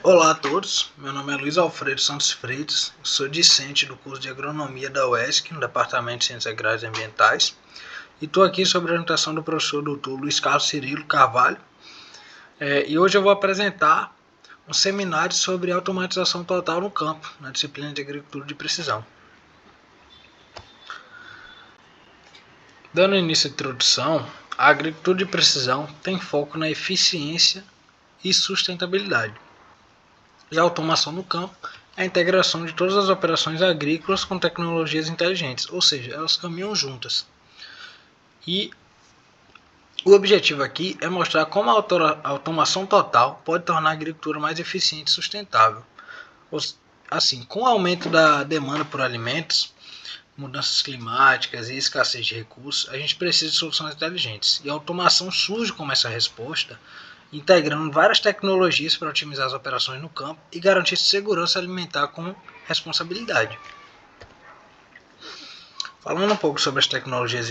Olá a todos, meu nome é Luiz Alfredo Santos Freitas, sou discente do curso de Agronomia da UESC, no Departamento de Ciências Agrárias e Ambientais, e estou aqui sob a orientação do professor Dr. Luiz Carlos Cirilo Carvalho, e hoje eu vou apresentar um seminário sobre automatização total no campo, na disciplina de Agricultura de Precisão. Dando início à introdução, a agricultura de precisão tem foco na eficiência e sustentabilidade. E a automação no campo é a integração de todas as operações agrícolas com tecnologias inteligentes, ou seja, elas caminham juntas. E o objetivo aqui é mostrar como a automação total pode tornar a agricultura mais eficiente e sustentável. Assim, com o aumento da demanda por alimentos, mudanças climáticas e escassez de recursos, a gente precisa de soluções inteligentes. E a automação surge como essa resposta, integrando várias tecnologias para otimizar as operações no campo e garantir segurança alimentar com responsabilidade. Falando um pouco sobre as tecnologias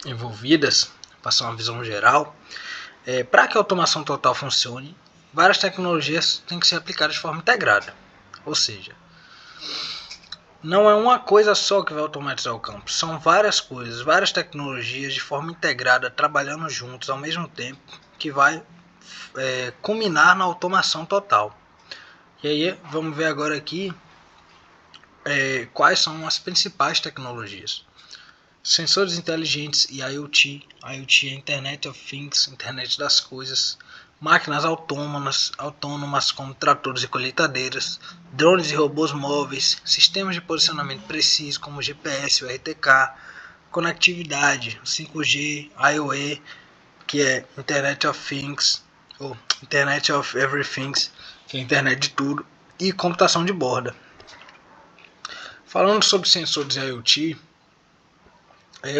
envolvidas, passar uma visão geral, para que a automação total funcione, várias tecnologias têm que ser aplicadas de forma integrada. Ou seja, não é uma coisa só que vai automatizar o campo, são várias coisas, várias tecnologias de forma integrada, trabalhando juntos ao mesmo tempo, que vai culminar na automação total. E aí vamos ver agora aqui quais são as principais tecnologias. Sensores inteligentes e IoT. IoT é Internet of Things, Internet das Coisas. Máquinas autônomas como tratores e colheitadeiras. Drones e robôs móveis. Sistemas de posicionamento preciso como GPS e RTK. Conectividade, 5G, IoE, que é Internet of Things, ou Internet of Everything, que é a internet de tudo, e computação de borda. Falando sobre sensores IoT,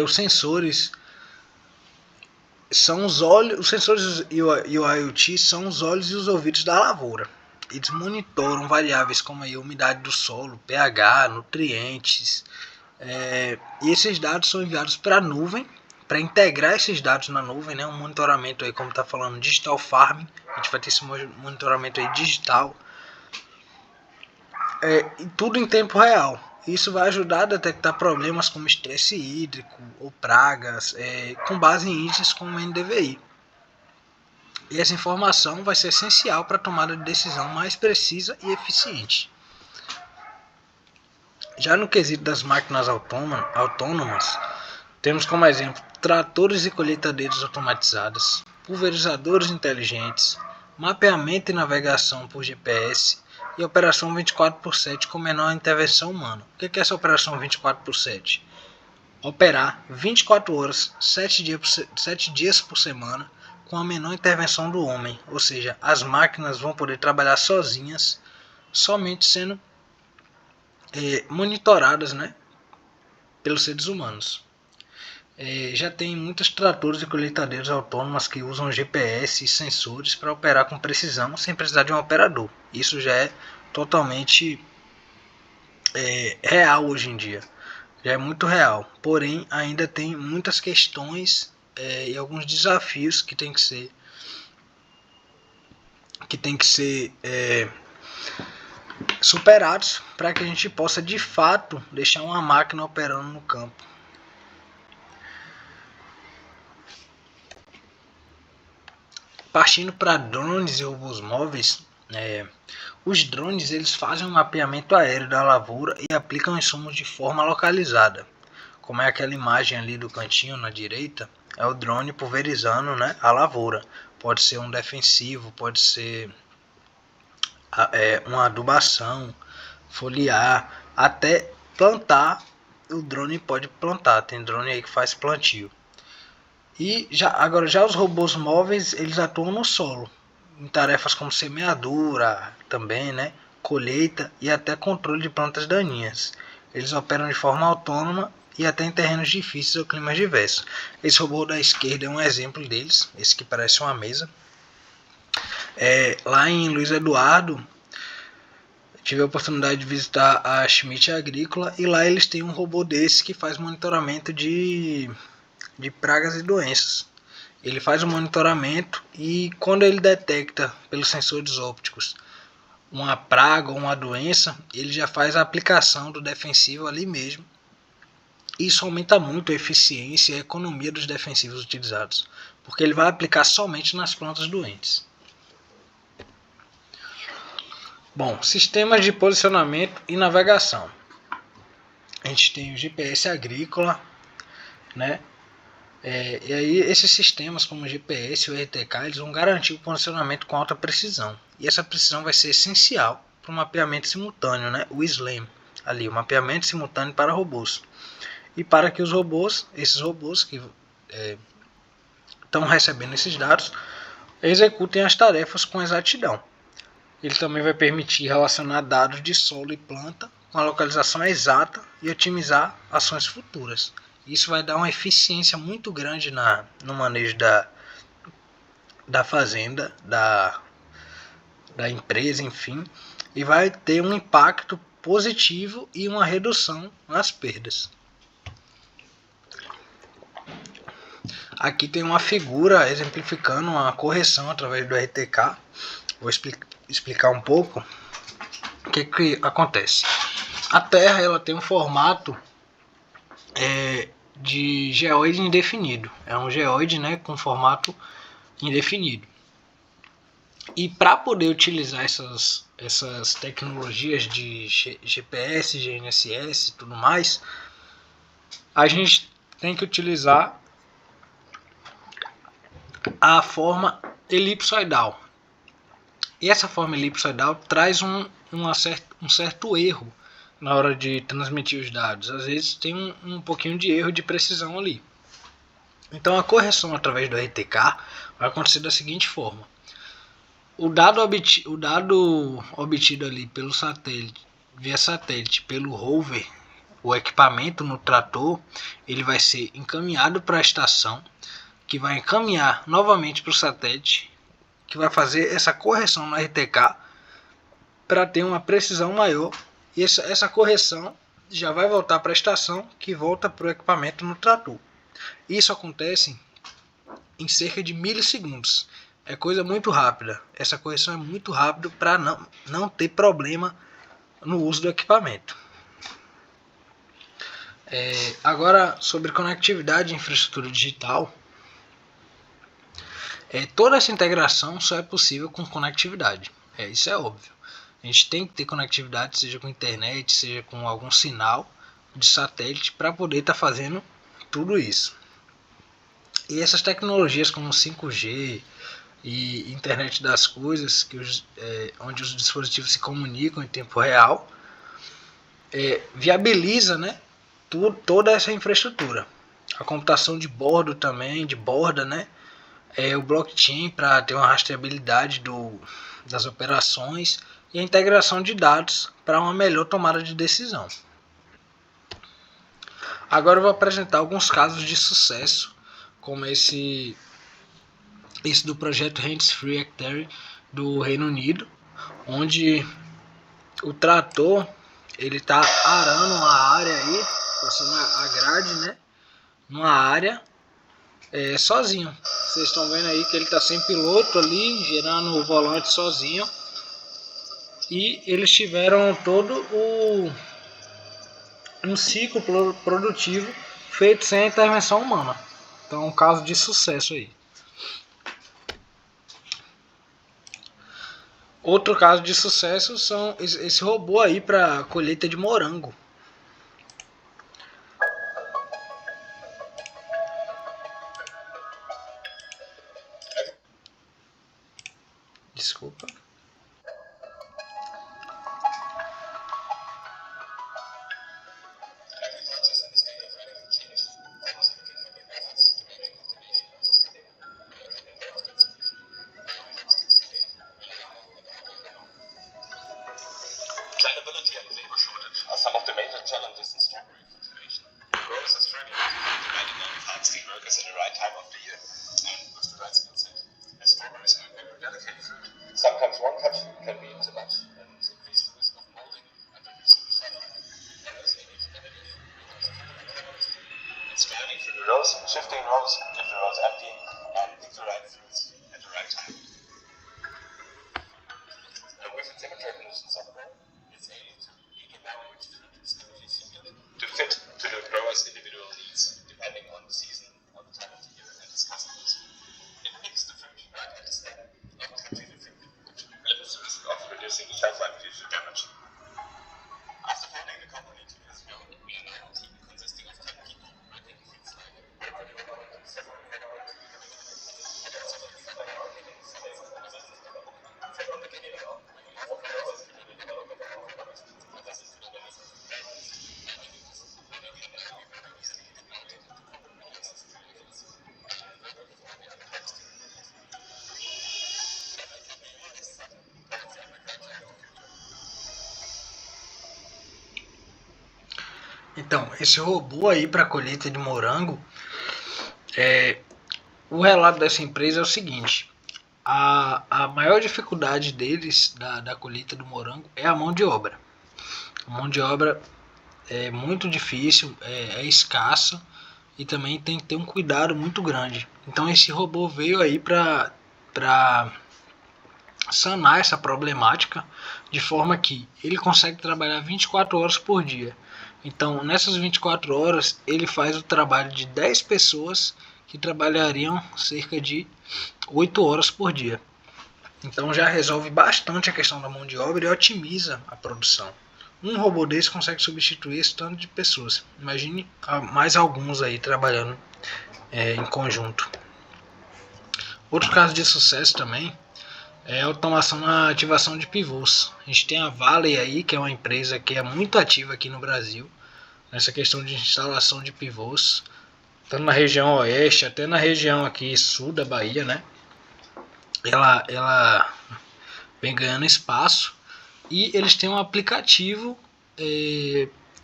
os sensores são os olhos, os sensores e o IoT são os olhos e os ouvidos da lavoura. Eles monitoram variáveis como a umidade do solo, pH, nutrientes, e esses dados são enviados para a nuvem, para integrar esses dados na nuvem, né, um monitoramento aí, como está falando, digital farming, a gente vai ter esse monitoramento aí digital, e tudo em tempo real. Isso vai ajudar a detectar problemas como estresse hídrico ou pragas, com base em índices como o NDVI. E essa informação vai ser essencial para a tomada de decisão mais precisa e eficiente. Já no quesito das máquinas autônomas, temos como exemplo tratores e colheitadeiras automatizadas, pulverizadores inteligentes, mapeamento e navegação por GPS e operação 24/7 com menor intervenção humana. O que é essa operação 24/7? Operar 24 horas, 7 dias por semana com a menor intervenção do homem, ou seja, as máquinas vão poder trabalhar sozinhas, somente sendo monitoradas, né, pelos seres humanos. Já tem muitos tratores e colheitadeiras autônomas que usam GPS e sensores para operar com precisão sem precisar de um operador. Isso já é totalmente real hoje em dia. Já é muito real. Porém, ainda tem muitas questões e alguns desafios que tem que ser superados para que a gente possa de fato deixar uma máquina operando no campo. Partindo para drones e robôs móveis, os drones eles fazem um mapeamento aéreo da lavoura e aplicam insumos de forma localizada. Como é aquela imagem ali do cantinho na direita, é o drone pulverizando, né, a lavoura. Pode ser um defensivo, pode ser uma adubação, foliar, até plantar. O drone pode plantar, tem drone aí que faz plantio. E agora já os robôs móveis, eles atuam no solo, em tarefas como semeadura, também, né, colheita e até controle de plantas daninhas. Eles operam de forma autônoma e até em terrenos difíceis ou climas diversos. Esse robô da esquerda é um exemplo deles, esse que parece uma mesa. Lá em Luiz Eduardo, tive a oportunidade de visitar a Schmidt Agrícola e lá eles têm um robô desse que faz monitoramento de pragas e doenças. Ele faz o monitoramento e quando ele detecta pelos sensores ópticos uma praga ou uma doença, ele já faz a aplicação do defensivo ali mesmo. Isso aumenta muito a eficiência e a economia dos defensivos utilizados, porque ele vai aplicar somente nas plantas doentes. Bom, sistemas de posicionamento e navegação. A gente tem o GPS agrícola, né? E aí esses sistemas como o GPS e o RTK, eles vão garantir o posicionamento com alta precisão. E essa precisão vai ser essencial para o mapeamento simultâneo, né? O SLAM, ali, o mapeamento simultâneo para robôs. E para que esses robôs que estão recebendo esses dados, executem as tarefas com exatidão. Ele também vai permitir relacionar dados de solo e planta com a localização exata e otimizar ações futuras. Isso vai dar uma eficiência muito grande no manejo da fazenda, da empresa, enfim, e vai ter um impacto positivo e uma redução nas perdas. Aqui tem uma figura exemplificando uma correção através do RTK. Vou explicar um pouco o que acontece. A Terra ela tem um formato de geoide indefinido. É um geoide, né, com formato indefinido. E para poder utilizar essas tecnologias de GPS, GNSS e tudo mais, a gente tem que utilizar a forma elipsoidal. E essa forma elipsoidal traz um certo erro na hora de transmitir os dados. Às vezes tem um pouquinho de erro de precisão ali. Então a correção através do RTK vai acontecer da seguinte forma. O dado obtido ali pelo satélite, via satélite, pelo rover, o equipamento no trator, ele vai ser encaminhado para a estação, que vai encaminhar novamente para o satélite, que vai fazer essa correção no RTK para ter uma precisão maior. E essa correção já vai voltar para a estação, que volta para o equipamento no trator. Isso acontece em cerca de milissegundos. É coisa muito rápida. Essa correção é muito rápida para não ter problema no uso do equipamento. Agora, sobre conectividade e infraestrutura digital. Toda essa integração só é possível com conectividade. Isso é óbvio. A gente tem que ter conectividade, seja com internet, seja com algum sinal de satélite, para poder estar fazendo tudo isso. E essas tecnologias como 5G e internet das coisas, onde os dispositivos se comunicam em tempo real, viabiliza, né, toda essa infraestrutura. A computação de bordo também, de borda, né, o blockchain para ter uma rastreabilidade das operações e a integração de dados para uma melhor tomada de decisão. Agora eu vou apresentar alguns casos de sucesso, como esse do projeto Hands Free Hectare do Reino Unido, onde o trator ele está arando uma área aí, passando a grade, né, numa área sozinho. Vocês estão vendo aí que ele está sem piloto ali, girando o volante sozinho. E eles tiveram todo um ciclo produtivo feito sem a intervenção humana. Então é um caso de sucesso aí. Outro caso de sucesso são esse robô aí para colheita de morango. Desculpa. Availability and labor shortage are some of the major challenges in strawberry cultivation. Growers are struggling to find enough hard-skilled workers in the right time of the year and with the right skill set. As strawberries are a very delicate fruit, sometimes one cut can be too much and increase the risk of molding and reducing the shelf life. Scanning through the rows, shifting rows if the rows empty, and pick the right fruits at the right time. With a symmetric Então, esse robô aí para colheita de morango, o relato dessa empresa é o seguinte: a maior dificuldade deles da colheita do morango é a mão de obra. A mão de obra é muito difícil, é escassa e também tem que ter um cuidado muito grande. Então esse robô veio aí para sanar essa problemática de forma que ele consegue trabalhar 24 horas por dia. Então nessas 24 horas ele faz o trabalho de 10 pessoas que trabalhariam cerca de 8 horas por dia. Então já resolve bastante a questão da mão de obra e otimiza a produção. Um robô desse consegue substituir esse tanto de pessoas. Imagine mais alguns aí trabalhando em conjunto. Outro caso de sucesso também é a automação na ativação de pivôs. A gente tem a Vale aí, que é uma empresa que é muito ativa aqui no Brasil, nessa questão de instalação de pivôs, tanto na região oeste, até na região aqui sul da Bahia, né? Ela vem ganhando espaço e eles têm um aplicativo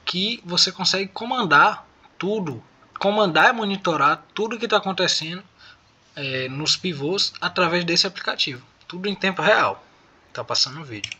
que você consegue comandar tudo, comandar e monitorar tudo que está acontecendo nos pivôs através desse aplicativo, tudo em tempo real. Tá passando o vídeo.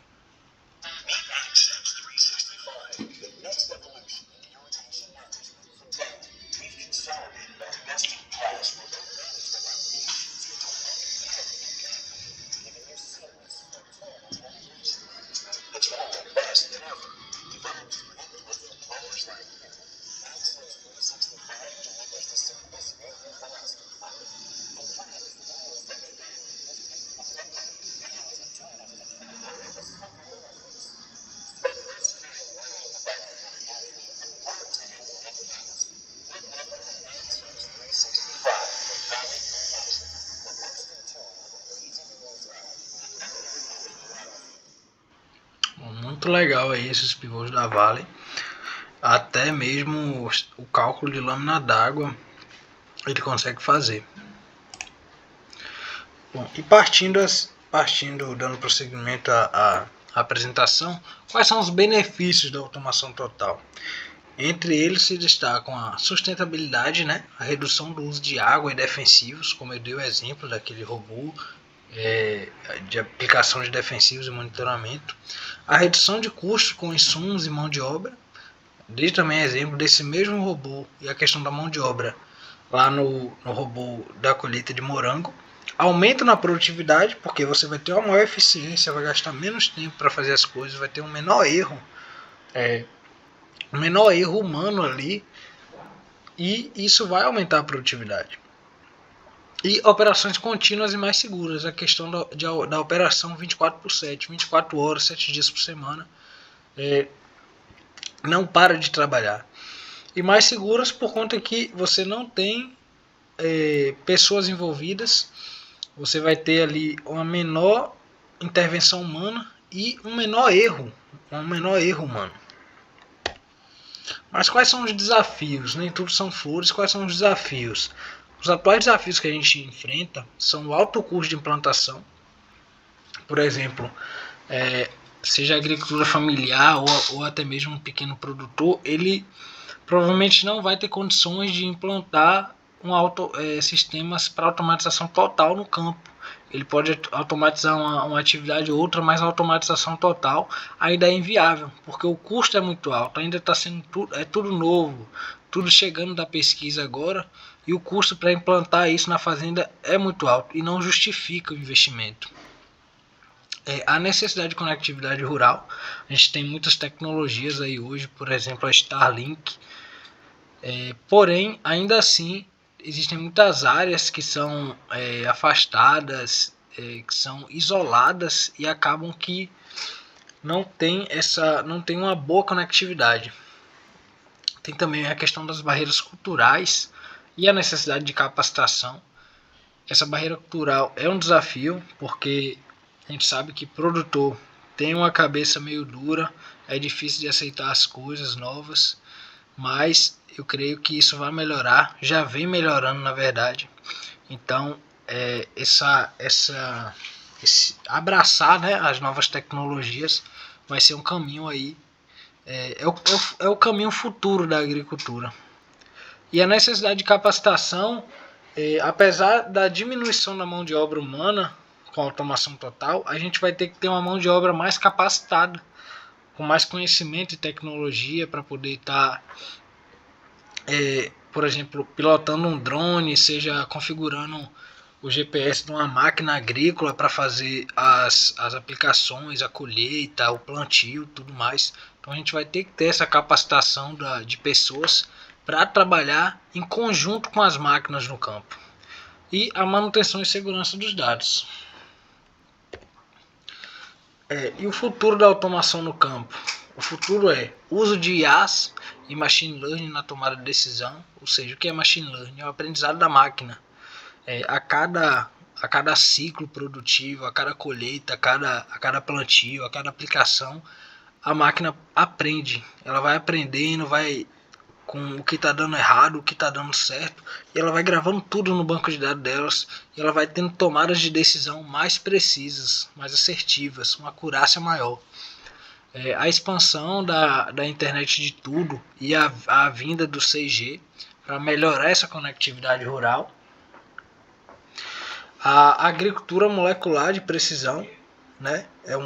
Muito legal aí esses pivôs da Vale. Até mesmo o cálculo de lâmina d'água ele consegue fazer. Bom, e partindo dando prosseguimento à apresentação, quais são os benefícios da automação total? Entre eles se destacam a sustentabilidade, né? A redução do uso de água e defensivos, como eu dei o exemplo daquele robô de aplicação de defensivos e monitoramento, a redução de custos com insumos e mão de obra, dei também exemplo desse mesmo robô e a questão da mão de obra lá no robô da colheita de morango, aumento na produtividade, porque você vai ter uma maior eficiência, vai gastar menos tempo para fazer as coisas, vai ter um menor erro humano ali, e isso vai aumentar a produtividade. E operações contínuas e mais seguras, a questão da operação 24/7, 24 horas, 7 dias por semana, não para de trabalhar. E mais seguras por conta que você não tem pessoas envolvidas, você vai ter ali uma menor intervenção humana e um menor erro humano. Mas quais são os desafios? Nem tudo são flores. Quais são os desafios? Os atuais desafios que a gente enfrenta são o alto custo de implantação. Por exemplo, seja agricultura familiar ou até mesmo um pequeno produtor, ele provavelmente não vai ter condições de implantar sistemas para automatização total no campo. Ele pode automatizar uma atividade ou outra, mas a automatização total ainda é inviável, porque o custo é muito alto, ainda está sendo tudo novo, tudo chegando da pesquisa agora, e o custo para implantar isso na fazenda é muito alto e não justifica o investimento. A necessidade de conectividade rural, a gente tem muitas tecnologias aí hoje, por exemplo a Starlink, porém ainda assim existem muitas áreas que são afastadas, que são isoladas e acabam que não tem uma boa conectividade. Tem também a questão das barreiras culturais e a necessidade de capacitação. Essa barreira cultural é um desafio, porque a gente sabe que produtor tem uma cabeça meio dura, é difícil de aceitar as coisas novas, mas eu creio que isso vai melhorar, já vem melhorando na verdade. Então, abraçar, né, as novas tecnologias vai ser um caminho aí é o caminho futuro da agricultura. E a necessidade de capacitação, apesar da diminuição da mão de obra humana com a automação total, a gente vai ter que ter uma mão de obra mais capacitada, com mais conhecimento e tecnologia para poder estar, por exemplo, pilotando um drone, seja configurando o GPS de uma máquina agrícola para fazer as aplicações, a colheita, o plantio, tudo mais. Então a gente vai ter que ter essa capacitação de pessoas para trabalhar em conjunto com as máquinas no campo. E a manutenção e segurança dos dados. E o futuro da automação no campo? O futuro é uso de IAs e Machine Learning na tomada de decisão. Ou seja, o que é Machine Learning? É o aprendizado da máquina. A cada ciclo produtivo, a cada colheita, a cada plantio, a cada aplicação, a máquina aprende. Ela vai aprendendo, vai com o que está dando errado, o que está dando certo, e ela vai gravando tudo no banco de dados delas, e ela vai tendo tomadas de decisão mais precisas, mais assertivas, uma acurácia maior. A expansão da internet de tudo e a vinda do 6G para melhorar essa conectividade rural. A agricultura molecular de precisão, né? É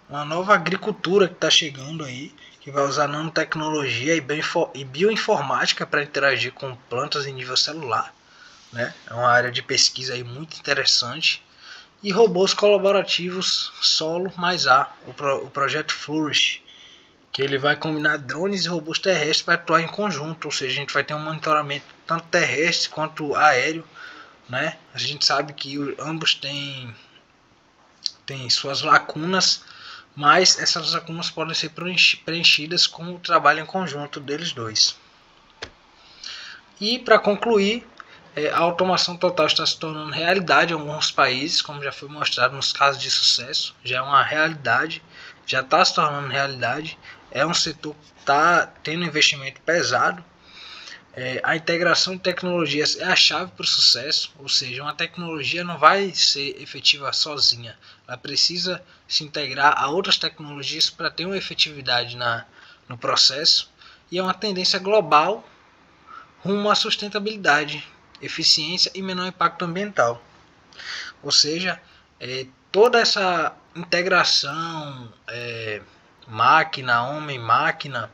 uma nova agricultura que está chegando aí, que vai usar nanotecnologia e bioinformática para interagir com plantas em nível celular, né? É uma área de pesquisa aí muito interessante. E robôs colaborativos solo mais ar, o projeto Flourish, que ele vai combinar drones e robôs terrestres para atuar em conjunto, ou seja, a gente vai ter um monitoramento tanto terrestre quanto aéreo, né? A gente sabe que ambos têm suas lacunas, mas essas lacunas podem ser preenchidas com o trabalho em conjunto deles dois. E para concluir, a automação total está se tornando realidade em alguns países, como já foi mostrado nos casos de sucesso, já é uma realidade, já está se tornando realidade, é um setor que está tendo investimento pesado. A integração de tecnologias é a chave para o sucesso, ou seja, uma tecnologia não vai ser efetiva sozinha, ela precisa se integrar a outras tecnologias para ter uma efetividade no processo, e é uma tendência global rumo à sustentabilidade, eficiência e menor impacto ambiental. Ou seja, toda essa integração máquina, homem-máquina,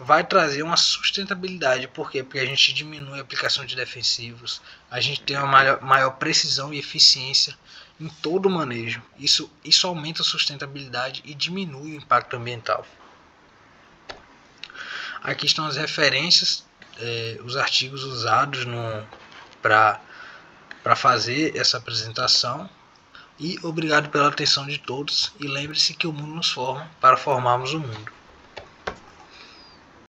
vai trazer uma sustentabilidade. Por quê? Porque a gente diminui a aplicação de defensivos, a gente tem uma maior precisão e eficiência em todo o manejo. Isso aumenta a sustentabilidade e diminui o impacto ambiental. Aqui estão as referências, os artigos usados para fazer essa apresentação. E obrigado pela atenção de todos. E lembre-se que o mundo nos forma para formarmos o mundo.